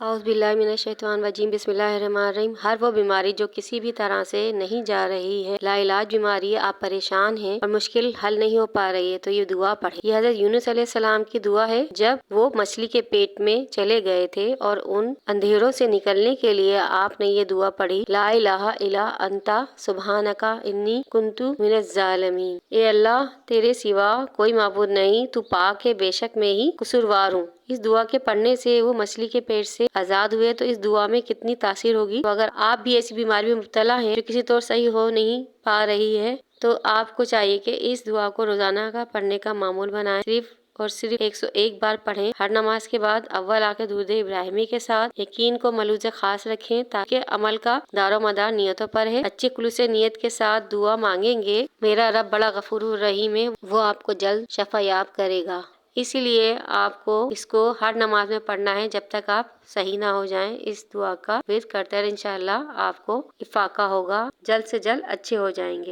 औज़ बिल्लाहि मिनश्शैतानिर्रजीम बिस्मिल्लाहिर्रहमानिर्रहीम। हर वो बीमारी जो किसी भी तरह से नहीं जा रही है, लाइलाज बीमारी है, आप परेशान हैं और मुश्किल हल नहीं हो पा रही है, तो ये दुआ पढ़े। ये हज़रत यूनुस अलैहिस्सलाम की दुआ है जब वो मछली के पेट में चले गए थे और उन अंधेरों से निकलने के लिए आपने ये दुआ पढ़ी, ला इलाहा इल्ला अंता सुब्हानका इन्नी कुन्तु मिनज़ ज़ालिमीन। ए अल्लाह, तेरे सिवा कोई माबूद नहीं, तू पाक है, बेशक मैं ही कसूरवार हूँ। इस दुआ के पढ़ने से वो मछली के पेट से आजाद हुए, तो इस दुआ में कितनी तासीर होगी। तो अगर आप भी ऐसी बीमारी में मुब्तला हैं जो किसी तौर सही हो नहीं पा रही है, तो आपको चाहिए कि इस दुआ को रोजाना का पढ़ने का मामूल बनाएं। सिर्फ और सिर्फ 101 बार पढ़ें। हर नमाज के बाद अव्वल आके दुरूद इब्राहिमी के साथ यकीन को मलूज़ खास रखें, ताकि अमल का दारो मदार नियतों पर है। अच्छे खुलूस नियत के साथ दुआ मांगेंगे, मेरा रब बड़ा गफूर रहीम है, वो आपको जल्द शफायाब करेगा। इसीलिए आपको इसको हर नमाज में पढ़ना है जब तक आप सही ना हो जाएं। इस दुआ का विर्द करते रहे, इंशाअल्लाह आपको इफाका होगा, जल्द से जल्द अच्छे हो जाएंगे।